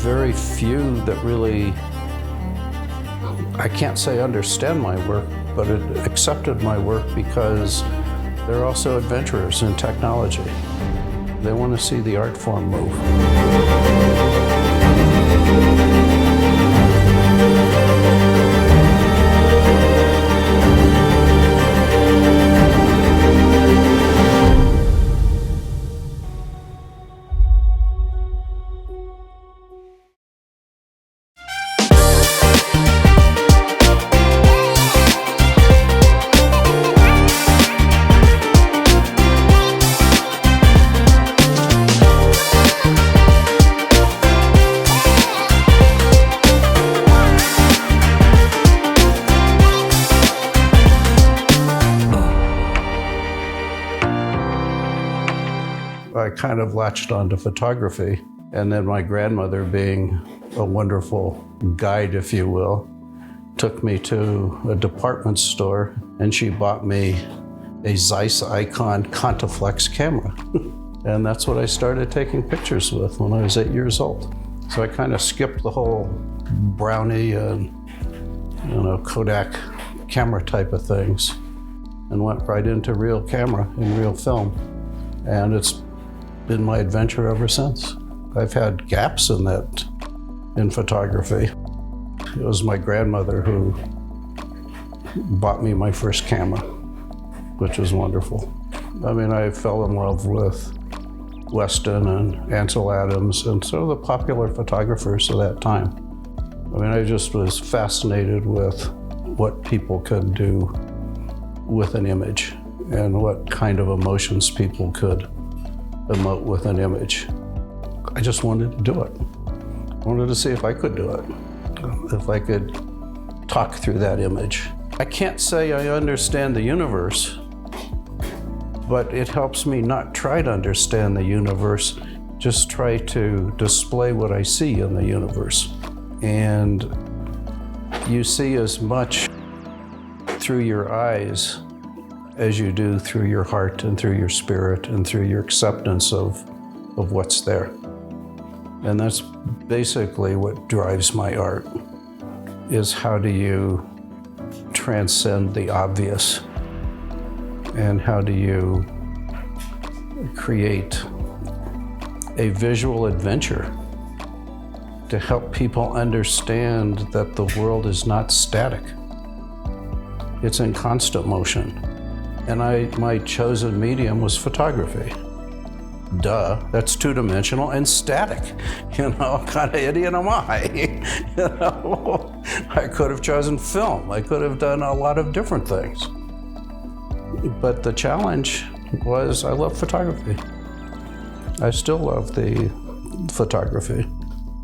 very few that really, I can't say understand my work, but it accepted my work because they're also adventurers in technology. They want to see the art form move. I kind of latched onto photography, and then my grandmother, being a wonderful guide, if you will, took me to a department store and she bought me a Zeiss Icon Contaflex camera. And that's what I started taking pictures with when I was 8 years old. So I kind of skipped the whole Brownie and Kodak camera type of things and went right into real camera and real film. And it's been my adventure ever since. I've had gaps in photography. It was my grandmother who bought me my first camera, which was wonderful. I mean, I fell in love with Weston and Ansel Adams and sort of the popular photographers of that time. I mean, I just was fascinated with what people could do with an image and what kind of emotions people could emote with an image. I just wanted to do it. I wanted to see if I could do it, if I could talk through that image. I can't say I understand the universe, but it helps me not try to understand the universe, just try to display what I see in the universe. And you see as much through your eyes as you do through your heart and through your spirit and through your acceptance of what's there. And that's basically what drives my art, is how do you transcend the obvious and how do you create a visual adventure to help people understand that the world is not static. It's in constant motion. And my chosen medium was photography. Duh, that's two-dimensional and static. What kind of idiot am I? I could have chosen film. I could have done a lot of different things. But the challenge was I love photography. I still love the photography.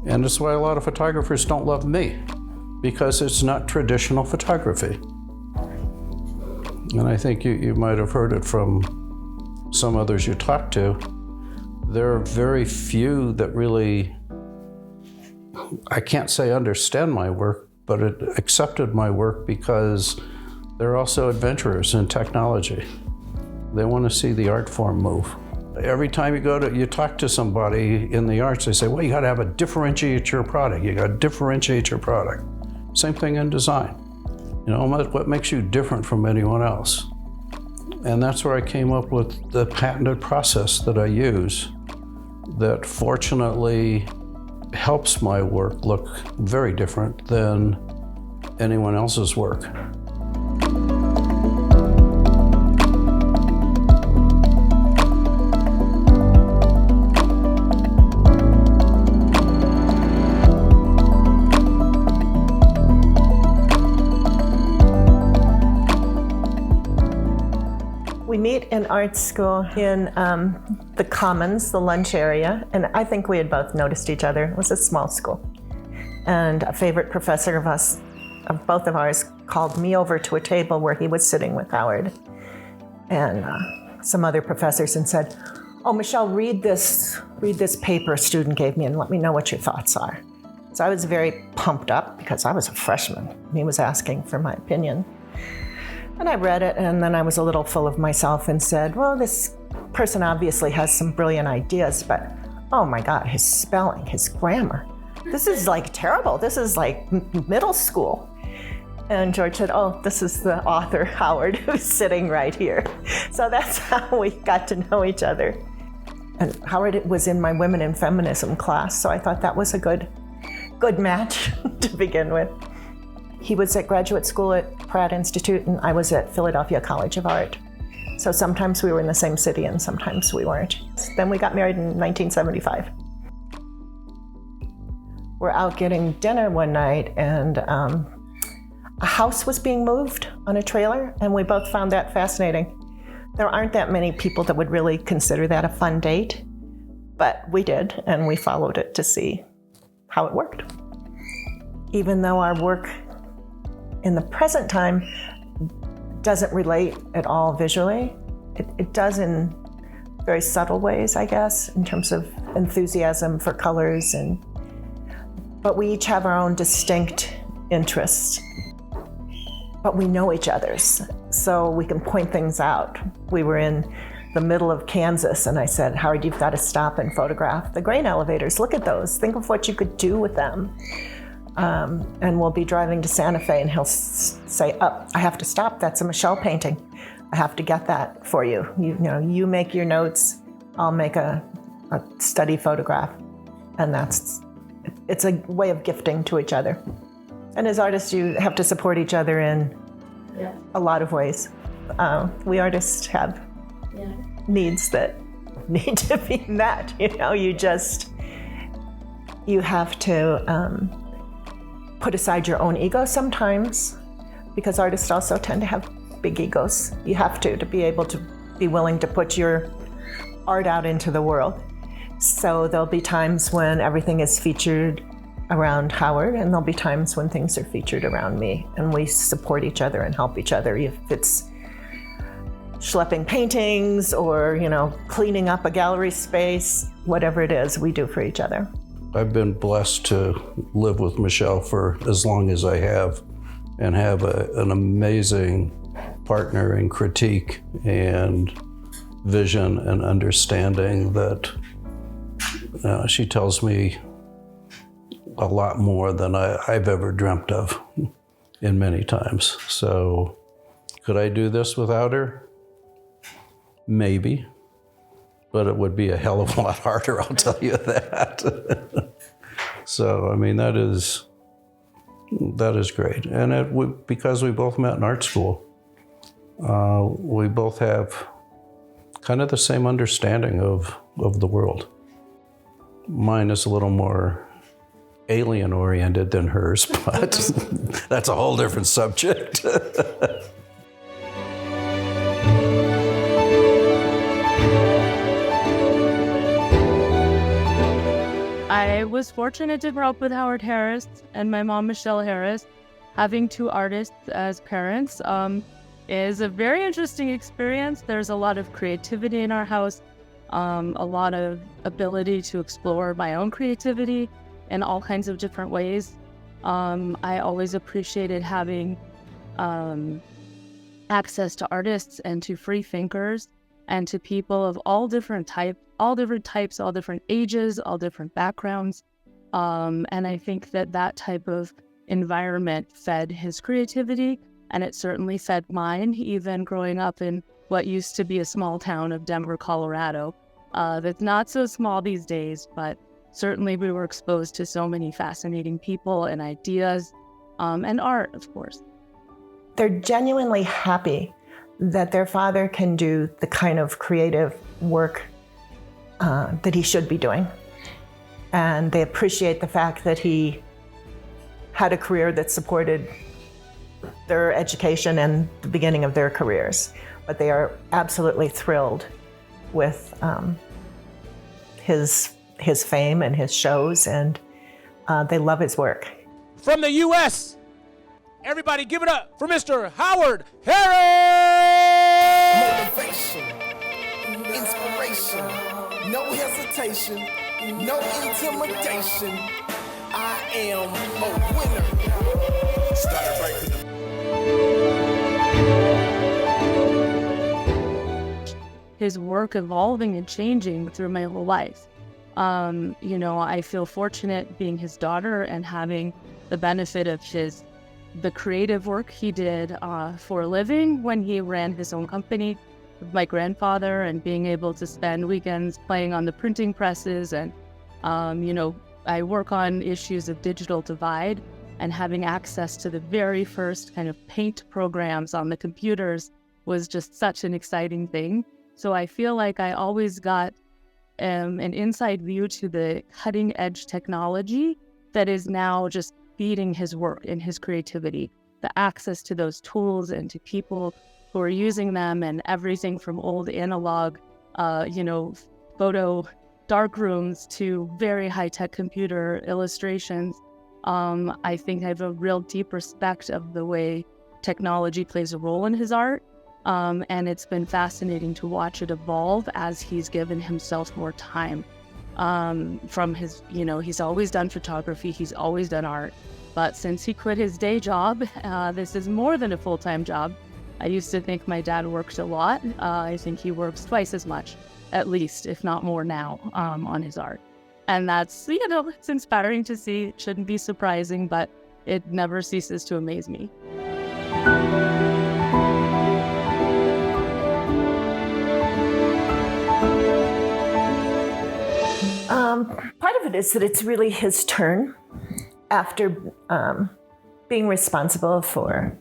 And that's why a lot of photographers don't love me, because it's not traditional photography. And I think you might have heard it from some others you talked to. There are very few that really, I can't say understand my work, but it accepted my work because they're also adventurers in technology. They want to see the art form move. Every time you talk to somebody in the arts, they say, well, you got to differentiate your product. You got to differentiate your product. Same thing in design. What makes you different from anyone else? And that's where I came up with the patented process that I use that fortunately helps my work look very different than anyone else's work. We meet in art school in the Commons, the lunch area, and I think we had both noticed each other. It was a small school. And a favorite professor of both of ours, called me over to a table where he was sitting with Howard and some other professors and said, oh, Michelle, read this paper a student gave me and let me know what your thoughts are. So I was very pumped up because I was a freshman. He was asking for my opinion. And I read it, and then I was a little full of myself and said, well, this person obviously has some brilliant ideas, but oh my God, his spelling, his grammar. this is like terrible. This is like middle school. And George said, oh, this is the author, Howard, who's sitting right here. So that's how we got to know each other. And Howard was in my Women in Feminism class, so I thought that was a good match to begin with. He was at graduate school at Pratt Institute, and I was at Philadelphia College of Art. So sometimes we were in the same city and sometimes we weren't. Then we got married in 1975. We're out getting dinner one night, and a house was being moved on a trailer, and we both found that fascinating. There aren't that many people that would really consider that a fun date, but we did, and we followed it to see how it worked. Even though our work in the present time doesn't relate at all visually, it does in very subtle ways, I guess, in terms of enthusiasm for colors, but we each have our own distinct interests. But we know each other's, so we can point things out. We were in the middle of Kansas, and I said, Howard, you've got to stop and photograph the grain elevators. Look at those. Think of what you could do with them. And we'll be driving to Santa Fe, and he'll say, oh, I have to stop. That's a Michelle painting. I have to get that for you. You make your notes. I'll make a study photograph. And it's a way of gifting to each other. And as artists, you have to support each other in a lot of ways. We artists have needs that need to be met. You have to put aside your own ego sometimes, because artists also tend to have big egos. You have to be able to be willing to put your art out into the world. So there'll be times when everything is featured around Howard, and there'll be times when things are featured around me, and we support each other and help each other. If it's schlepping paintings or, cleaning up a gallery space, whatever it is, we do for each other. I've been blessed to live with Michelle for as long as I have, and have an amazing partner in critique and vision and understanding that she tells me a lot more than I've ever dreamt of in many times. So could I do this without her? Maybe, but it would be a hell of a lot harder, I'll tell you that. So, that is great. And because we both met in art school, we both have kind of the same understanding of the world. Mine is a little more alien-oriented than hers, but that's a whole different subject. I was fortunate to grow up with Howard Harris and my mom, Michelle Harris. Having two artists as parents is a very interesting experience. There's a lot of creativity in our house, a lot of ability to explore my own creativity in all kinds of different ways. I always appreciated having access to artists and to free thinkers and to people of all different types, all different ages, all different backgrounds. And I think that type of environment fed his creativity, and it certainly fed mine, even growing up in what used to be a small town of Denver, Colorado. That's not so small these days, but certainly we were exposed to so many fascinating people and ideas, and art, of course. They're genuinely happy that their father can do the kind of creative work that he should be doing. And they appreciate the fact that he had a career that supported their education and the beginning of their careers. But they are absolutely thrilled with his fame and his shows, and they love his work. From the U.S., everybody give it up for Mr. Howard Harris! Motivation, inspiration, no hesitation, no intimidation. I am a winner. Started right from His work evolving and changing through my whole life. I feel fortunate being his daughter and having the benefit of the creative work he did for a living when he ran his own company with my grandfather, and being able to spend weekends playing on the printing presses. And, I work on issues of digital divide, and having access to the very first kind of paint programs on the computers was just such an exciting thing. So I feel like I always got an inside view to the cutting edge technology that is now just feeding his work and his creativity, the access to those tools and to people who are using them, and everything from old analog, photo darkrooms to very high-tech computer illustrations. I think I have a real deep respect of the way technology plays a role in his art. And it's been fascinating to watch it evolve as he's given himself more time. From his, he's always done photography, he's always done art. But since he quit his day job, this is more than a full-time job. I used to think my dad worked a lot. I think he works twice as much, at least, if not more now, on his art. And that's, it's inspiring to see. It shouldn't be surprising, but it never ceases to amaze me. Part of it is that it's really his turn after being responsible for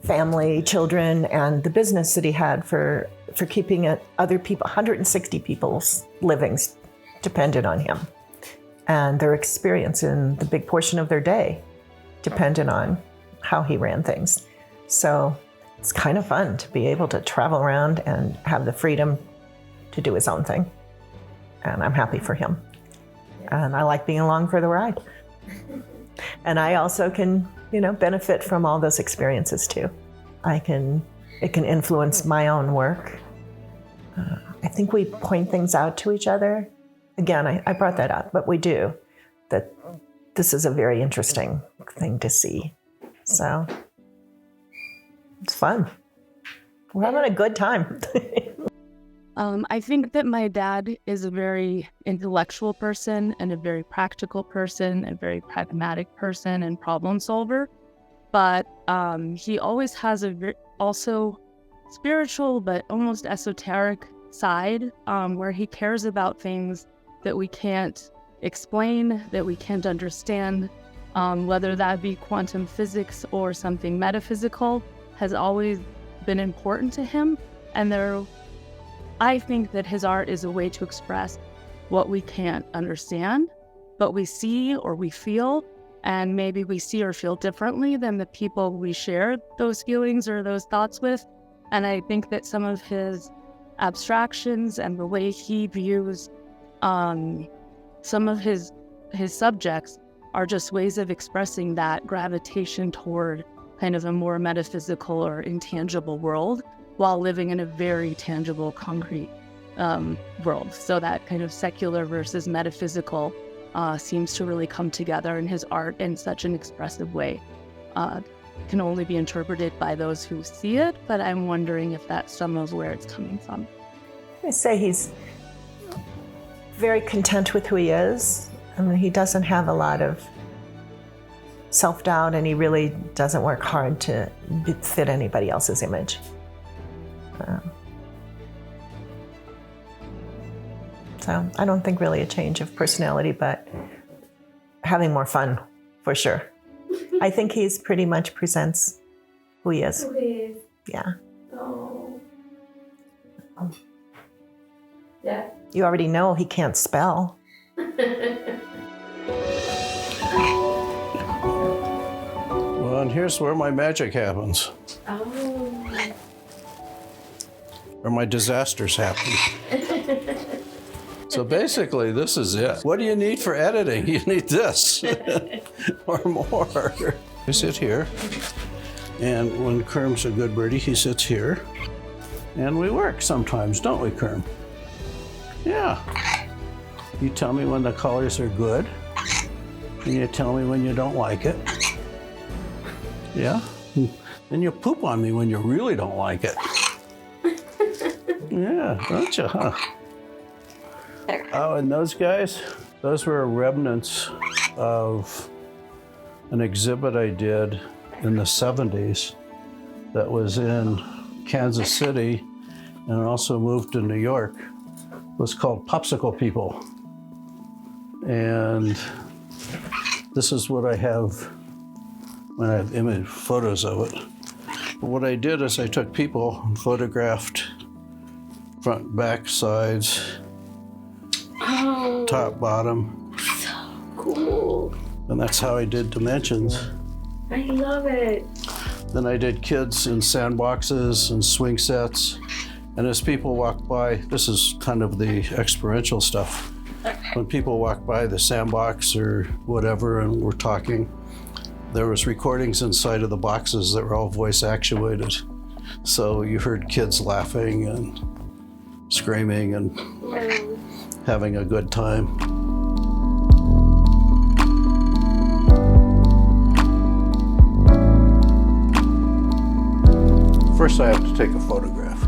family, children, and the business that he had for keeping it, other people, 160 people's livings depended on him. And their experience in the big portion of their day depended on how he ran things. So it's kind of fun to be able to travel around and have the freedom to do his own thing. And I'm happy for him. And I like being along for the ride. And I also can, benefit from all those experiences too. It can influence my own work. I think we point things out to each other. Again, I brought that up, but we do. That this is a very interesting thing to see. So it's fun. We're having a good time. I think that my dad is a very intellectual person and a very practical person, a very pragmatic person and problem solver. But he always has also spiritual but almost esoteric side where he cares about things that we can't explain, that we can't understand, whether that be quantum physics or something metaphysical, has always been important to him. And I think that his art is a way to express what we can't understand, but we see or we feel, and maybe we see or feel differently than the people we share those feelings or those thoughts with. And I think that some of his abstractions and the way he views some of his subjects are just ways of expressing that gravitation toward kind of a more metaphysical or intangible world, while living in a very tangible, concrete world. So that kind of secular versus metaphysical seems to really come together in his art in such an expressive way. Can only be interpreted by those who see it, but I'm wondering if that's some of where it's coming from. I say he's very content with who he is. I mean, he doesn't have a lot of self-doubt, and he really doesn't work hard to fit anybody else's image. So I don't think really a change of personality, but having more fun, for sure. I think he's pretty much presents who he is. Who he is. Yeah. Oh. Yeah. You already know he can't spell. Well, and here's where my magic happens. Oh. Or my disasters happen. So basically, this is it. What do you need for editing? You need this or more. I sit here, and when Kerm's a good birdie, he sits here. And we work sometimes, don't we, Kerm? Yeah. You tell me when the colors are good, and you tell me when you don't like it. Yeah? Then you poop on me when you really don't like it. Yeah, don't you, huh? Oh, and those guys, those were remnants of an exhibit I did in the 70s that was in Kansas City and also moved to New York. It was called Popsicle People. And this is what I have when I have image photos of it. But what I did is I took people and photographed front, back, sides, top, bottom. Cool. And that's how I did dimensions. I love it. Then I did kids in sandboxes and swing sets. And as people walk by, this is kind of the experiential stuff. When people walk by the sandbox or whatever and we're talking, there was recordings inside of the boxes that were all voice actuated. So you heard kids laughing and screaming and having a good time. First I have to take a photograph.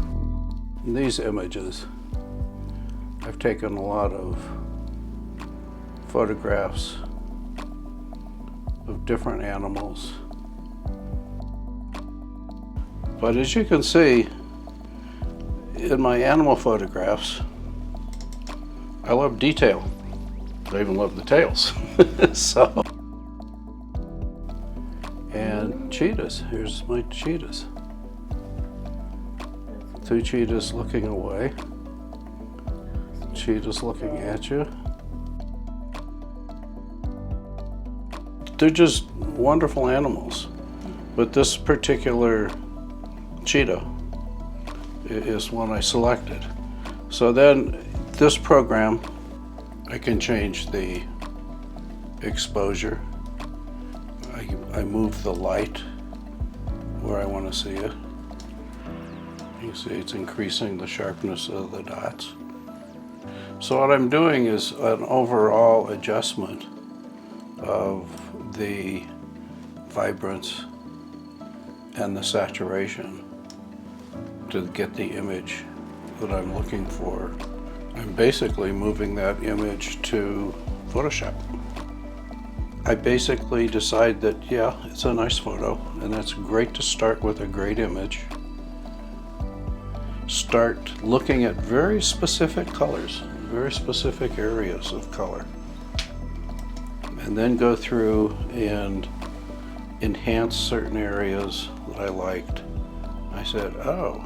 In these images, I've taken a lot of photographs of different animals. But as you can see, in my animal photographs, I love detail. I even love the tails. So, and cheetahs, here's my cheetahs. 2 cheetahs looking away, cheetahs looking at you. They're just wonderful animals. But this particular cheetah is one I selected. So then this program, I can change the exposure. I move the light where I want to see it. You see it's increasing the sharpness of the dots. So what I'm doing is an overall adjustment of the vibrance and the saturation to get the image that I'm looking for. I'm basically moving that image to Photoshop. I basically decide that, yeah, it's a nice photo, and that's great to start with a great image. Start looking at very specific colors, very specific areas of color. And then go through and enhance certain areas that I liked. I said, oh,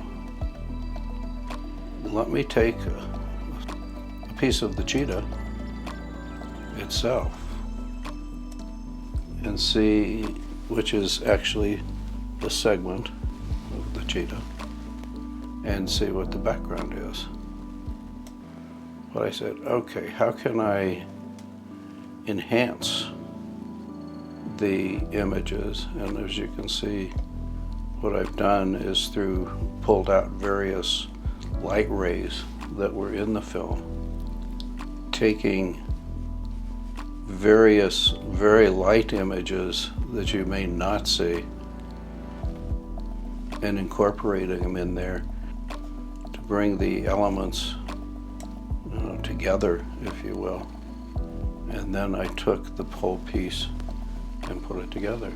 let me take a piece of the cheetah itself and see which is actually the segment of the cheetah and see what the background is. But I said, okay, how can I enhance the images? And as you can see, what I've done is pulled out various light rays that were in the film, taking various very light images that you may not see and incorporating them in there to bring the elements together, if you will. And then I took the whole piece and put it together.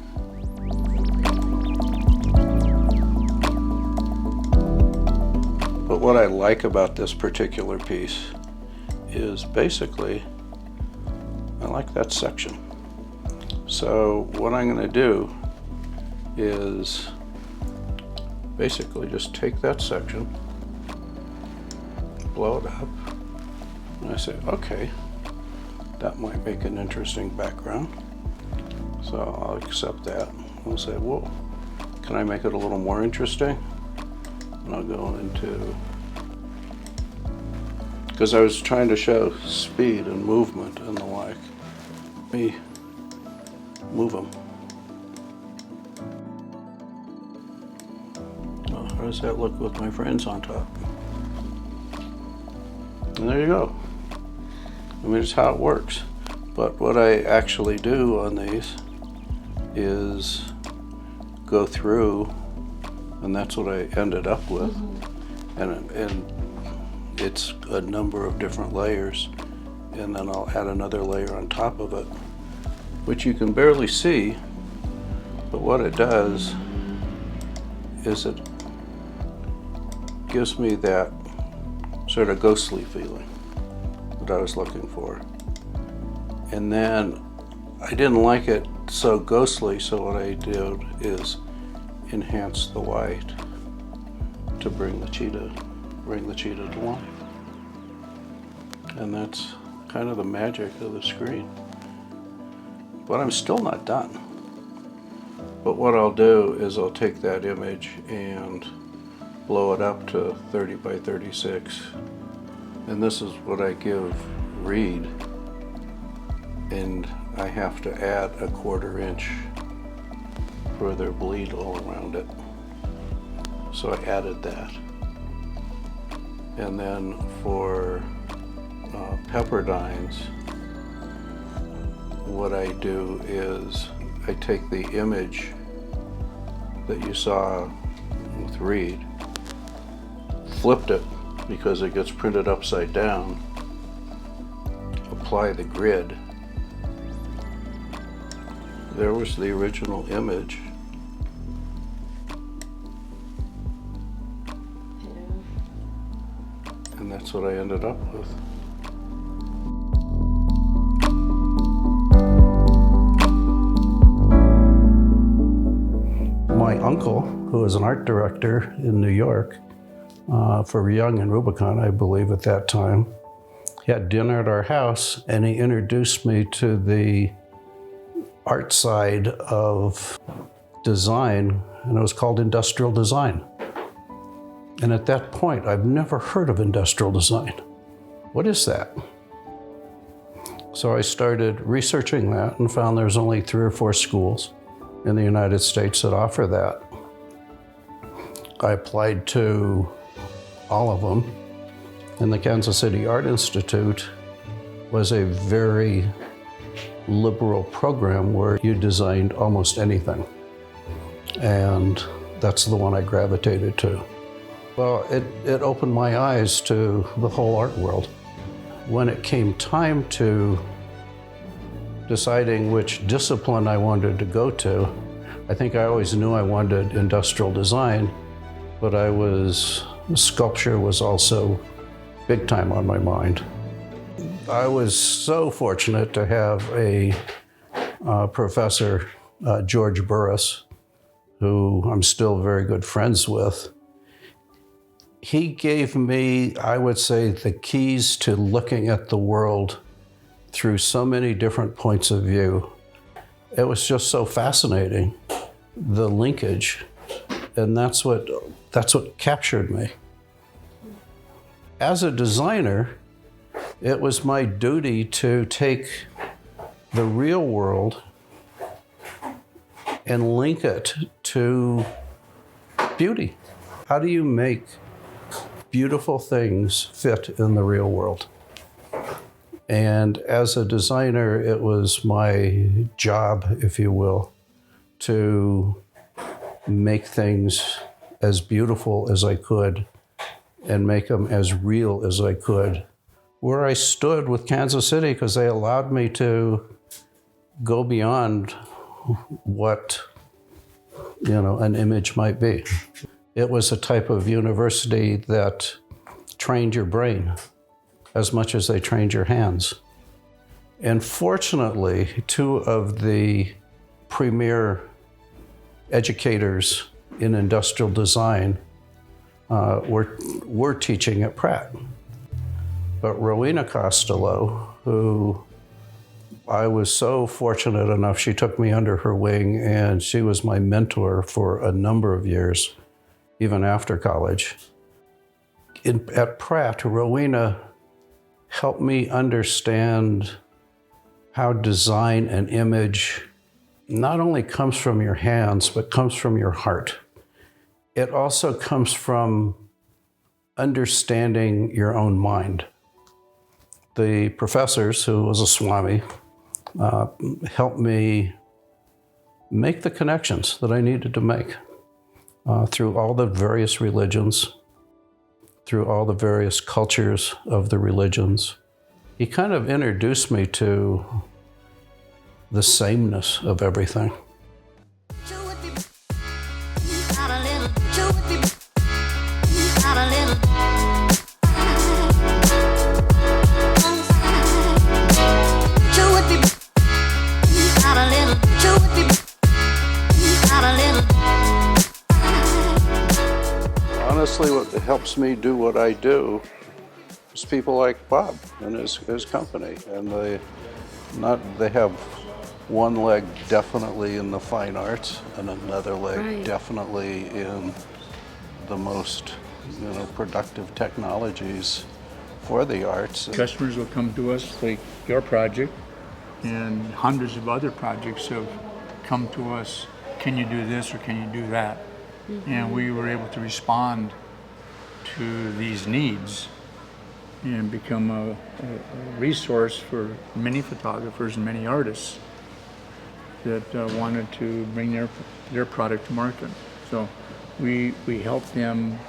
But what I like about this particular piece is basically, I like that section. So what I'm going to do is basically just take that section, blow it up, and I say, okay, that might make an interesting background. So I'll accept that. I'll say, whoa, can I make it a little more interesting? And I'll go into, because I was trying to show speed and movement and the like. Let me move them. Oh, how does that look with my friends on top? And there you go. I mean, it's how it works. But what I actually do on these is go through, and that's what I ended up with. And it's a number of different layers, and then I'll add another layer on top of it, which you can barely see, but what it does is it gives me that sort of ghostly feeling that I was looking for. And then I didn't like it so ghostly, so what I did is enhance the white to bring the cheetah to life. And that's kind of the magic of the screen. But I'm still not done. But what I'll do is I'll take that image and blow it up to 30 by 36. And this is what I give Reed. And I have to add a 1/4 inch for their bleed all around it. So I added that. And then for Pepperdines, what I do is I take the image that you saw with Reed, flipped it because it gets printed upside down, apply the grid. There was the original image. And that's what I ended up with. My uncle, who was an art director in New York for Young and Rubicon, I believe at that time, he had dinner at our house and he introduced me to the art side of design, and it was called industrial design. And at that point, I've never heard of industrial design. What is that? So I started researching that and found there's only 3 or 4 schools in the United States that offer that. I applied to all of them, and the Kansas City Art Institute was a very liberal program where you designed almost anything. And that's the one I gravitated to. Well, it opened my eyes to the whole art world. When it came time to deciding which discipline I wanted to go to, I think I always knew I wanted industrial design, but sculpture was also big time on my mind. I was so fortunate to have a professor, George Burris, who I'm still very good friends with. He gave me, I would say, the keys to looking at the world through so many different points of view. It was just so fascinating, the linkage, and that's what captured me. As a designer, it was my duty to take the real world and link it to beauty. How do you make beautiful things fit in the real world? And as a designer, it was my job, if you will, to make things as beautiful as I could and make them as real as I could. Where I stood with Kansas City, because they allowed me to go beyond what, an image might be. It was a type of university that trained your brain as much as they trained your hands. And fortunately, 2 of the premier educators in industrial design were teaching at Pratt. But Rowena Costello, who I was so fortunate enough, she took me under her wing, and she was my mentor for a number of years, even after college. At Pratt, Rowena helped me understand how design and image not only comes from your hands, but comes from your heart. It also comes from understanding your own mind. The professors, who was a Swami, helped me make the connections that I needed to make through all the various religions, through all the various cultures of the religions. He kind of introduced me to the sameness of everything. Honestly, what helps me do what I do is people like Bob and his company. And they have one leg definitely in the fine arts and another leg definitely in the most, productive technologies for the arts. Customers will come to us like your project, and hundreds of other projects have come to us, can you do this or can you do that? And we were able to respond to these needs and become a resource for many photographers and many artists that wanted to bring their product to market. So we help them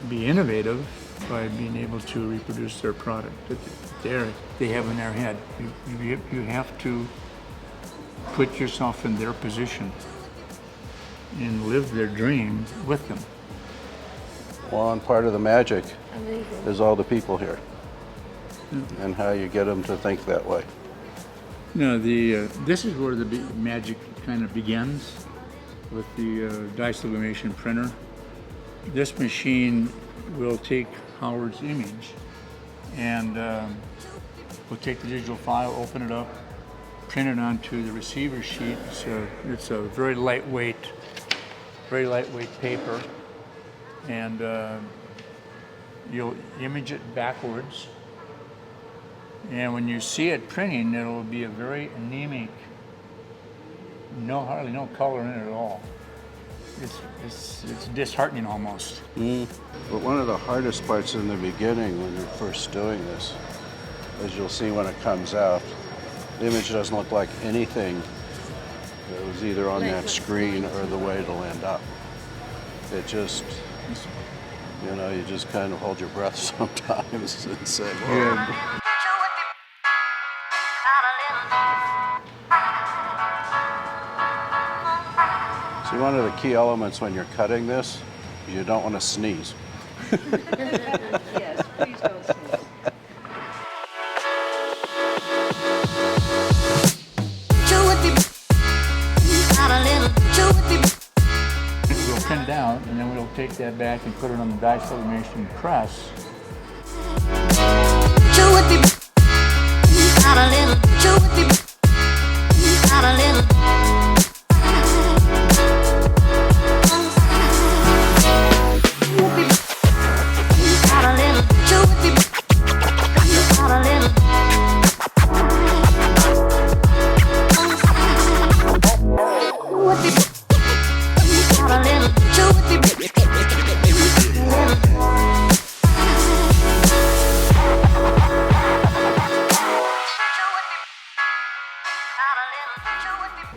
be innovative by being able to reproduce their product that they have in their head. You have to put yourself in their position and live their dream with them. Well, and part of the magic is all the people here and how you get them to think that way. This is where the magic kind of begins with the dye sublimation printer. This machine will take Howard's image and we'll take the digital file, open it up, print it onto the receiver sheet. It's a very lightweight paper, and you'll image it backwards. And when you see it printing, it'll be a very anemic, hardly no color in it at all. It's disheartening almost. But one of the hardest parts in the beginning when you're first doing this, as you'll see when it comes out, the image doesn't look like anything that was either on that screen or the way it'll end up. It just, you just kind of hold your breath sometimes and say, whoa. Yeah. See, one of the key elements when you're cutting this is you don't want to sneeze. Yes, please don't sneeze. We'll print it out, and then we'll take that back and put it on the dye sublimation press.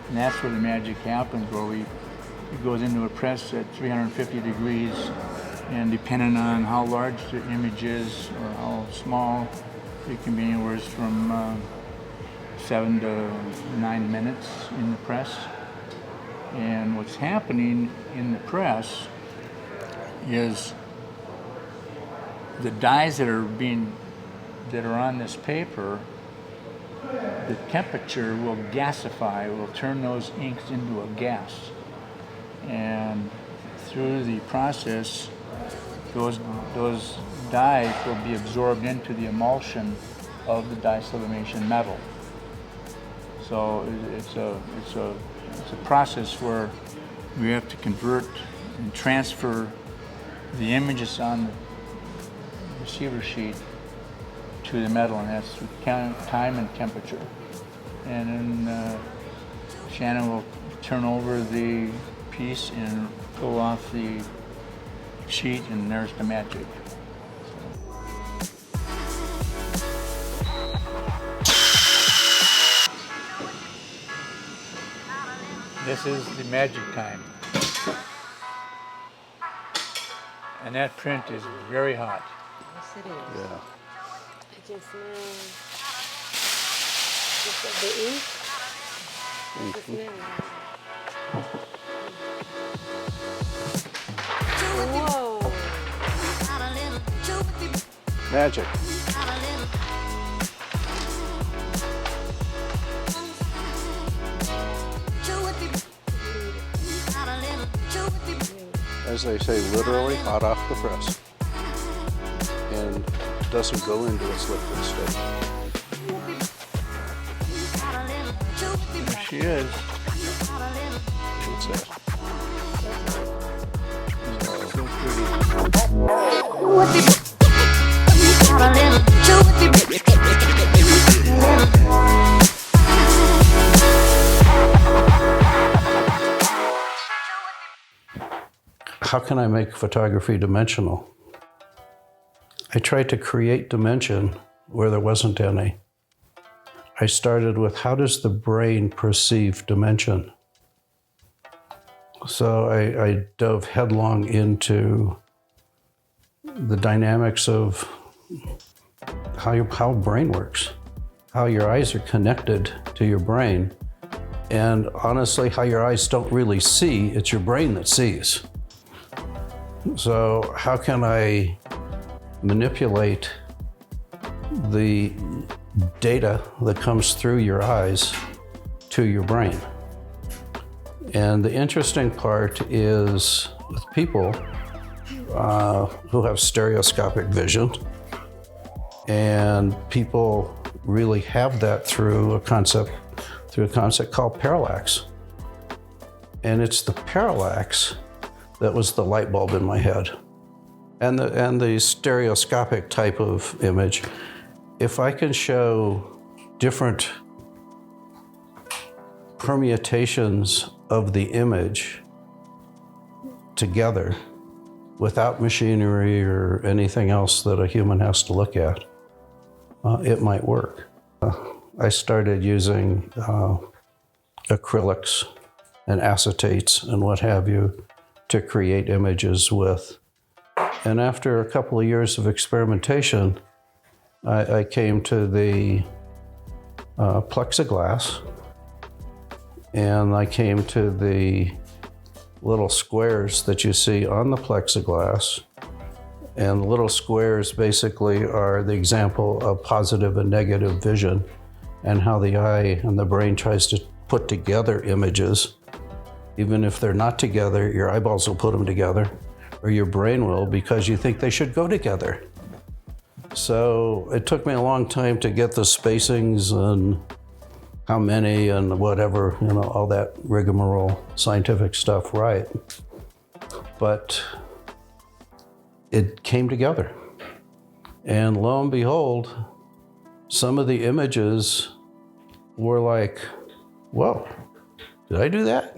And that's where the magic happens, where it goes into a press at 350 degrees, and depending on how large the image is or how small, it can be anywhere from 7 to 9 minutes in the press. And what's happening in the press is the dyes that are on this paper, the temperature will gasify, will turn those inks into a gas. And through the process, those dyes will be absorbed into the emulsion of the dye sublimation metal. So it's a process where we have to convert and transfer the images on the receiver sheet to the metal, and that's through time and temperature. And then Shannon will turn over the piece and pull off the sheet, and there's the magic. This is the magic time. And that print is very hot. Yes, it is. Yeah. I can smell just the ink. The smell. Whoa. Magic. As they say, literally hot off the press. And doesn't go into its liquid state. There she is. What's that? So pretty. How can I make photography dimensional? I tried to create dimension where there wasn't any. I started with, how does the brain perceive dimension? So I dove headlong into the dynamics of how brain works, how your eyes are connected to your brain, and honestly, how your eyes don't really see, it's your brain that sees. So how can I manipulate the data that comes through your eyes to your brain? And the interesting part is with people who have stereoscopic vision, and people really have that through a concept called parallax. And it's the parallax that was the light bulb in my head. And the stereoscopic type of image, if I can show different permutations of the image together without machinery or anything else that a human has to look at, it might work. I started using acrylics and acetates and what have you to create images with. And after a couple of years of experimentation, I came to the plexiglass, and I came to the little squares that you see on the plexiglass. And the little squares basically are the example of positive and negative vision and how the eye and the brain tries to put together images. Even if they're not together, your eyeballs will put them together, or your brain will, because you think they should go together. So it took me a long time to get the spacings and how many and whatever, all that rigmarole scientific stuff right. But it came together. And lo and behold, some of the images were like, whoa, did I do that?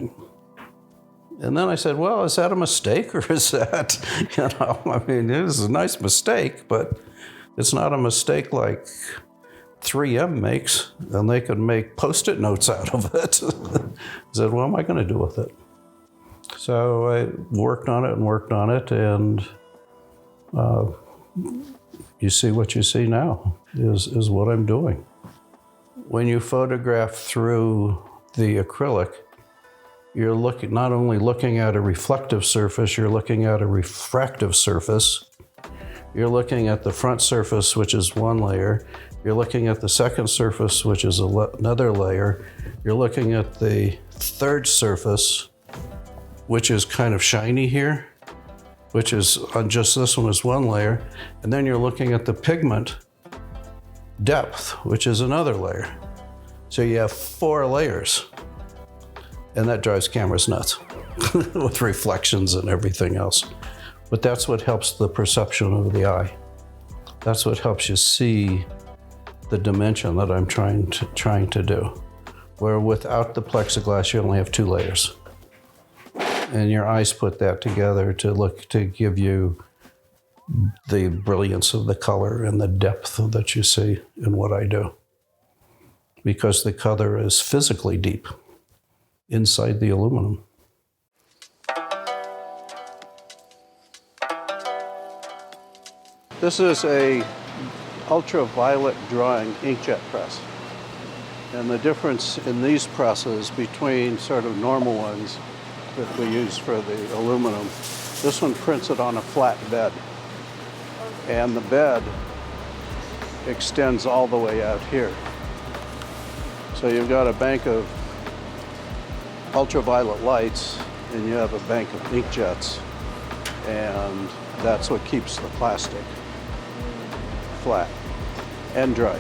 And then I said, well, is that a mistake, or is that, it is a nice mistake, but it's not a mistake like 3M makes, and they could make Post-it notes out of it. I said, what am I going to do with it? So I worked on it, and you see what you see now is what I'm doing. When you photograph through the acrylic, you're not only looking at a reflective surface, you're looking at a refractive surface. You're looking at the front surface, which is one layer. You're looking at the second surface, which is another layer. You're looking at the third surface, which is kind of shiny here, which is on just this one is one layer. And then you're looking at the pigment depth, which is another layer. So you have 4 layers. And that drives cameras nuts with reflections and everything else. But that's what helps the perception of the eye. That's what helps you see the dimension that I'm trying to do. Where without the plexiglass, you only have 2 layers. And your eyes put that together to give you the brilliance of the color and the depth that you see in what I do. Because the color is physically deep inside the aluminum. This is a ultraviolet drawing inkjet press. And the difference in these presses between sort of normal ones that we use for the aluminum, this one prints it on a flat bed. And the bed extends all the way out here. So you've got a bank of ultraviolet lights and you have a bank of inkjets, and that's what keeps the plastic flat and dry.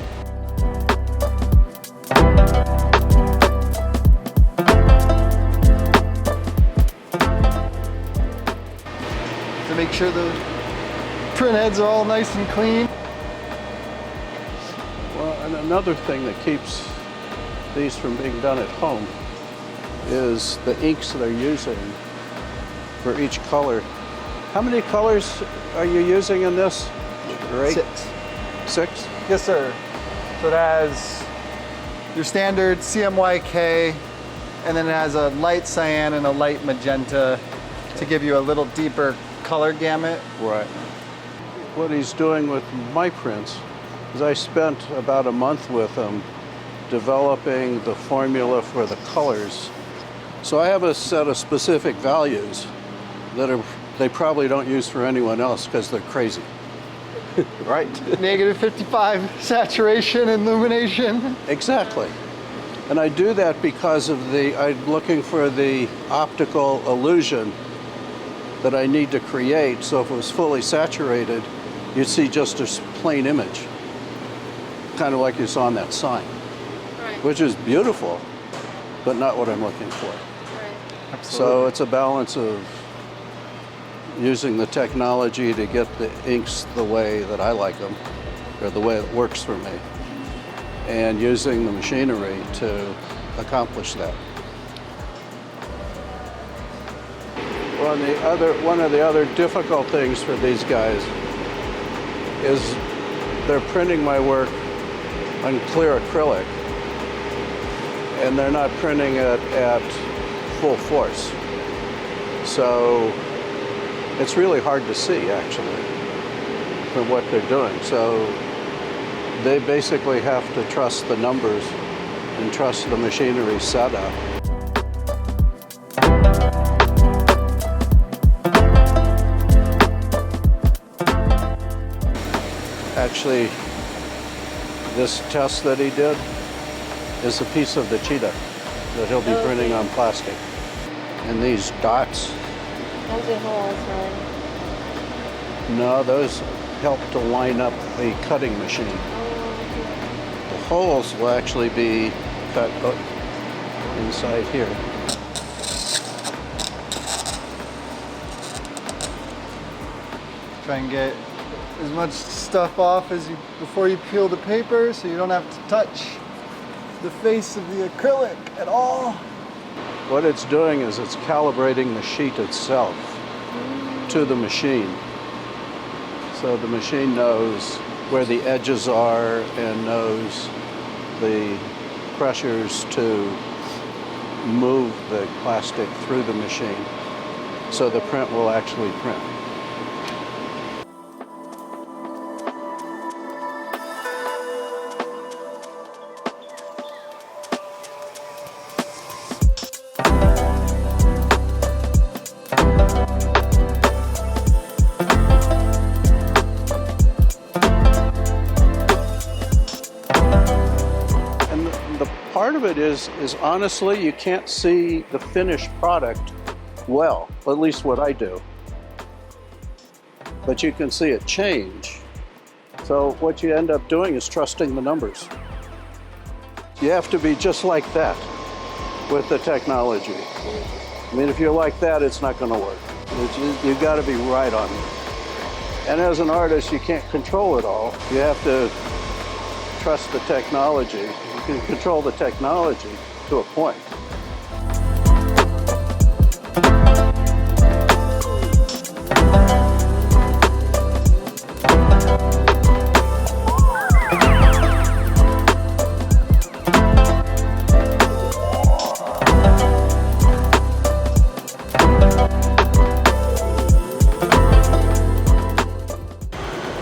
To make sure the print heads are all nice and clean. Well, and another thing that keeps these from being done at home is the inks they're using for each color. How many colors are you using in this? Right? 6. 6? Yes, sir. So it has your standard CMYK, and then it has a light cyan and a light magenta to give you a little deeper color gamut. Right. What he's doing with my prints is I spent about a month with him developing the formula for the colors. So I have a set of specific values that they probably don't use for anyone else because they're crazy. Right? Negative 55 saturation and illumination. Exactly. And I do that because of I'm looking for the optical illusion that I need to create. So if it was fully saturated, you'd see just a plain image, kind of like you saw on that sign, Right. which is beautiful, but not what I'm looking for. Right. So it's a balance of using the technology to get the inks the way that I like them, or the way it works for me, and using the machinery to accomplish that. Well, one of the other difficult things for these guys is they're printing my work on clear acrylic, and they're not printing it at full force. So it's really hard to see, actually, from what they're doing. So they basically have to trust the numbers and trust the machinery setup. Actually, this test that he did is a piece of the cheetah that he'll be printing on plastic. And these dots, Those are holes, right? no, those help to line up the cutting machine. Oh, The holes will actually be cut inside here. Try and get as much stuff off as before you peel the paper, so you don't have to touch the face of the acrylic at all. What it's doing is it's calibrating the sheet itself to the machine. So the machine knows where the edges are and knows the pressures to move the plastic through the machine. So the print will actually print. Part of it is honestly, you can't see the finished product well, at least what I do. But you can see it change. So what you end up doing is trusting the numbers. You have to be just like that with the technology. I mean, if you're like that, it's not going to work. You've got to be right on it. And as an artist, you can't control it all. You have to trust the technology. You can control the technology to a point.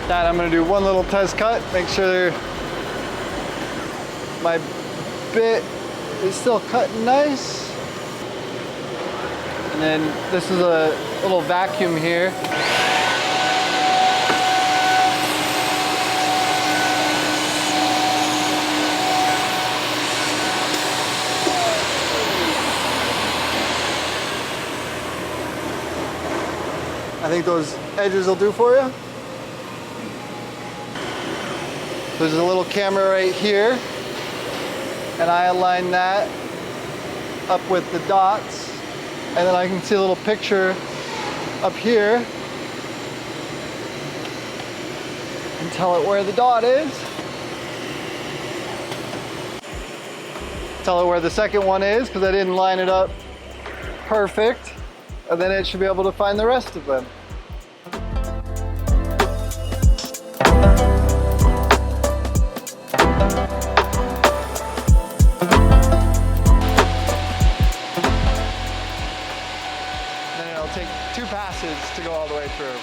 Dad, I'm one little test cut, make sure my bit is still cutting nice. And then this is a little vacuum here. I think those edges will do for you. There's a little camera right here, and I align that up with the dots, and then I can see a little picture up here and tell it where the dot is. Tell it where the second one is because I didn't line it up perfect, and then it should be able to find the rest of them. Then it'll take 2 passes to go all the way through.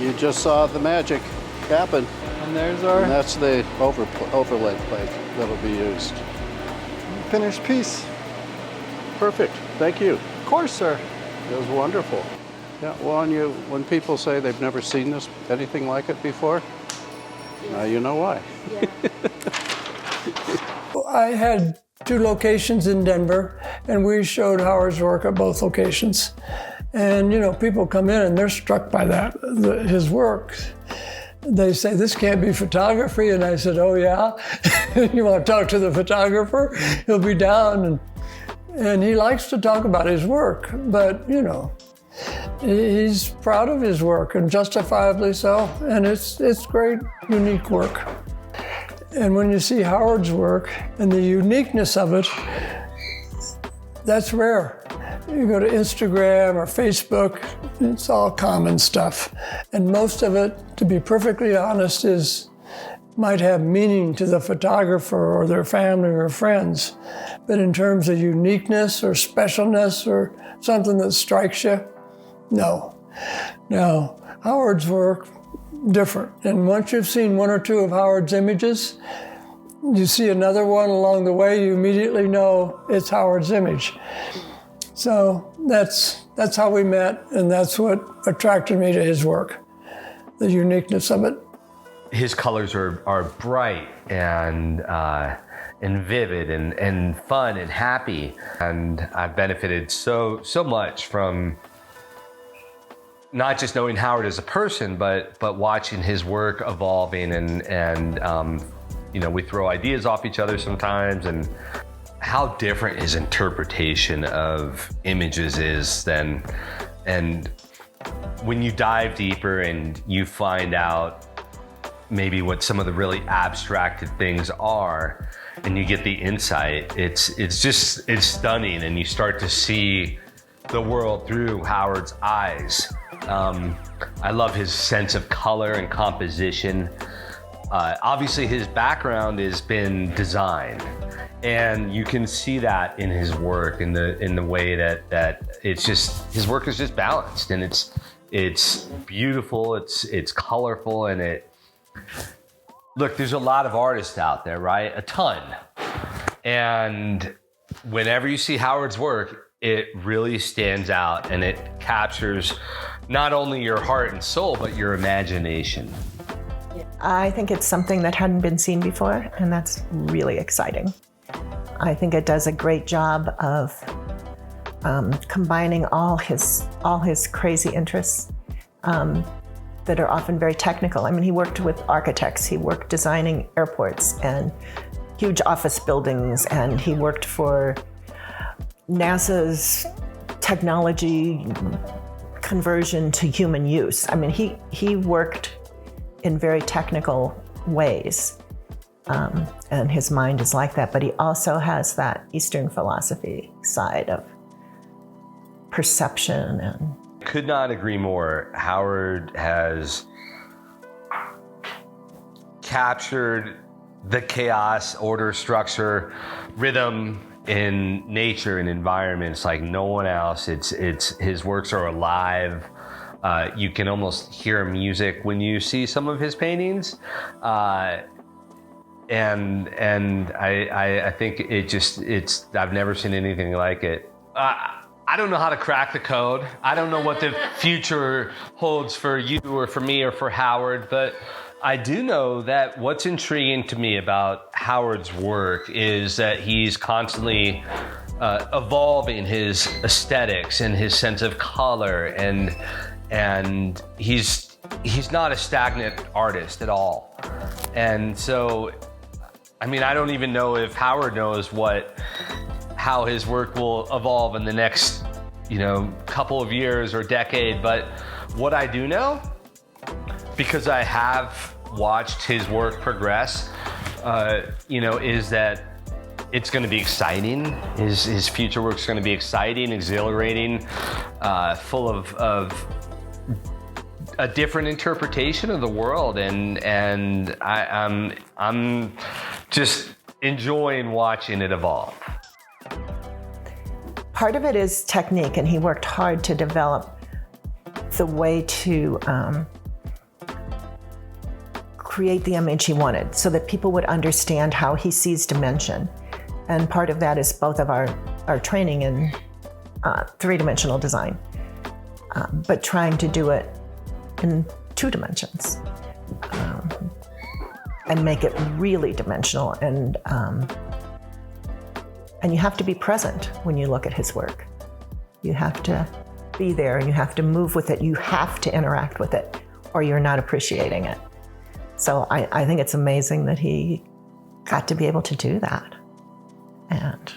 You just saw the magic happen. And there's our And that's the overlay plate that'll be used. finished piece. Perfect. Thank you. Of course, sir. It was wonderful. Yeah, well, when people say they've never seen anything like it before, now you know why. I had 2 locations in Denver, and we showed Howard's work at both locations. And, you know, people come in and they're struck by that, his work. They say, this can't be photography. And I said, oh, yeah? You want to talk to the photographer? He'll be down. And he likes to talk about his work, but, you know, he's proud of his work, and justifiably so. And it's great, unique work. And when you see Howard's work and the uniqueness of it, that's rare. You go to Instagram or Facebook, it's all common stuff. And most of it, to be perfectly honest, might have meaning to the photographer or their family or friends. But in terms of uniqueness or specialness or something that strikes you, no. Now, Howard's work, different. And once you've seen 1 or 2 of Howard's images, you see another one along the way, you immediately know it's Howard's image. So that's how we met, and that's what attracted me to his work, the uniqueness of it. His colors are bright and vivid and fun and happy, and I've benefited so much from not just knowing Howard as a person, but watching his work evolving and you know, we throw ideas off each other sometimes, and how different his interpretation of images is and when you dive deeper and you find out maybe what some of the really abstracted things are, and you get the insight, it's stunning, and you start to see the world through Howard's eyes. I love his sense of color and composition. Obviously his background has been design, and you can see that in his work, in the way that it's just, his work is just balanced, and it's beautiful, it's colorful, and look, there's a lot of artists out there, right? A ton. And whenever you see Howard's work, it really stands out, and it captures not only your heart and soul, but your imagination. I think it's something that hadn't been seen before, and that's really exciting. I think it does a great job of combining all his crazy interests that are often very technical. I mean, he worked with architects, he worked designing airports and huge office buildings, and he worked for NASA's technology conversion to human use. I mean, he worked in very technical ways, and his mind is like that, but he also has that Eastern philosophy side of perception. And could not agree more. Howard has captured the chaos, order, structure, rhythm, in nature and environments like no one else. His works are alive. You can almost hear music when you see some of his paintings. And I think I've never seen anything like it. I don't know how to crack the code. I don't know what the future holds for you or for me or for Howard, but I do know that what's intriguing to me about Howard's work is that he's constantly evolving his aesthetics and his sense of color, and he's not a stagnant artist at all. And so, I mean, I don't even know if Howard knows how his work will evolve in the next, couple of years or decade. But what I do know, because I have watched his work progress, is that it's going to be exciting. His future work's going to be exciting, exhilarating, full of a different interpretation of the world, and I'm just enjoying watching it evolve. Part of it is technique, and he worked hard to develop the way to create the image he wanted so that people would understand how he sees dimension. And part of that is both of our training in three-dimensional design, but trying to do it in 2 dimensions and make it really dimensional. And you have to be present when you look at his work. You have to be there, and you have to move with it. You have to interact with it, or you're not appreciating it. So I think it's amazing that he got to be able to do that. And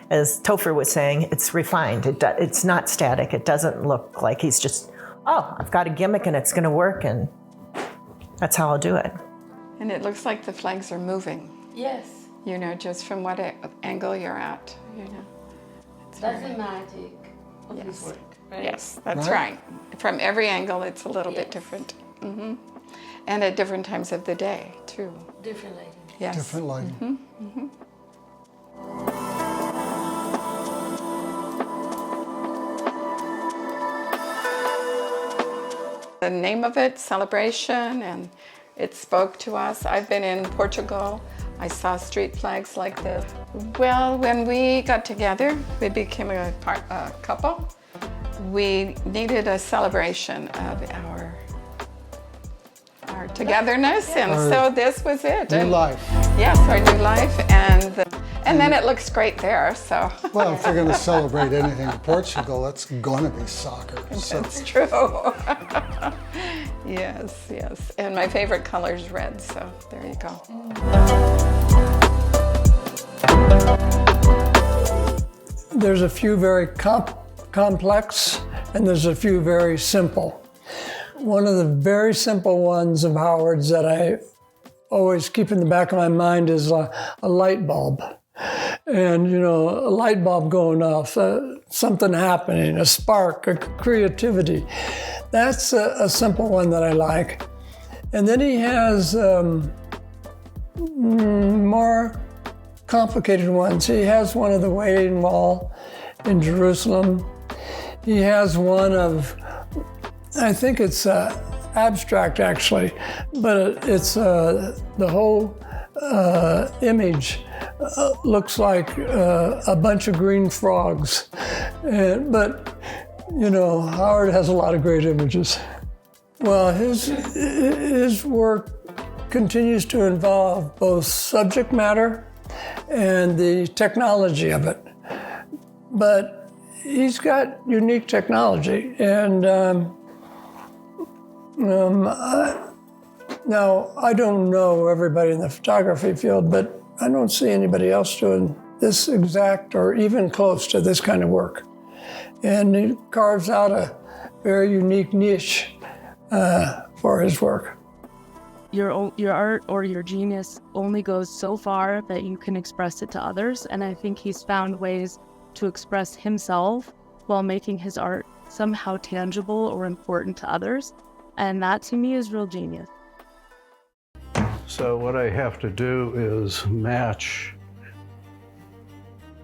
as Topher was saying, it's refined. It's not static. It doesn't look like he's just, I've got a gimmick and it's going to work, and that's how I'll do it. And it looks like the flags are moving. Yes. Just from what angle you're at, That's the magic of his work, right? Yes, that's right. From every angle, it's a little bit different. Mm-hmm. And at different times of the day, too. Different lighting. Yes. Different lighting. Mm-hmm. Mm-hmm. The name of it, Celebration, and it spoke to us. I've been in Portugal. I saw street flags like this. Well, when we got together, we became a couple. We needed a celebration of our togetherness, and so this was it. New life. Yes, our new life, and then it looks great there. So. Well, if you're going to celebrate anything in Portugal, it's going to be soccer. That's true. Yes. And my favorite color is red, so there you go. There's a few very complex, and there's a few very simple. One of the very simple ones of Howard's that I always keep in the back of my mind is a light bulb. And, a light bulb going off, something happening, a spark, a creativity. That's a simple one that I like. And then he has more complicated ones. He has one of the Wailing Wall in Jerusalem. He has one of, I think it's abstract actually, but it's the whole image looks like a bunch of green frogs. But Howard has a lot of great images. Well, his work continues to involve both subject matter and the technology of it. But he's got unique technology, and now I don't know everybody in the photography field, but I don't see anybody else doing this exact or even close to this kind of work. And he carves out a very unique niche for his work. Your art or your genius only goes so far that you can express it to others, and I think he's found ways to express himself while making his art somehow tangible or important to others, and that to me is real genius. So what I have to do is match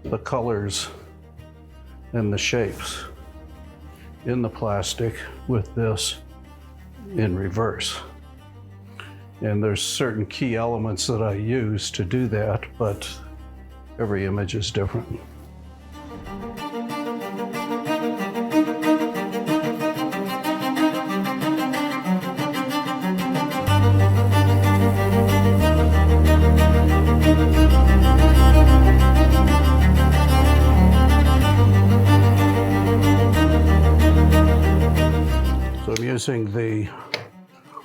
the colors and the shapes in the plastic with this in reverse. And there's certain key elements that I use to do that, but every image is different. So I'm using the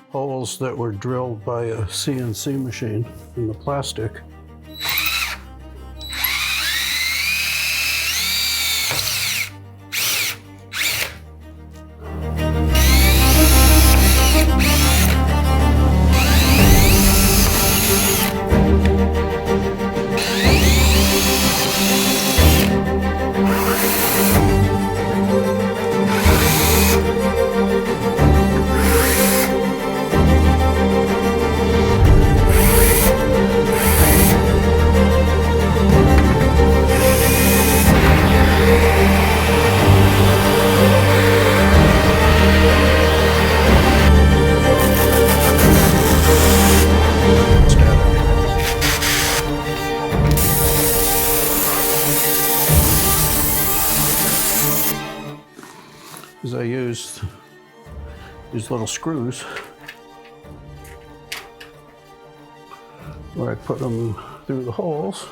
holes that were drilled by a CNC machine in the plastic. Is I used these little screws where I put them through the holes.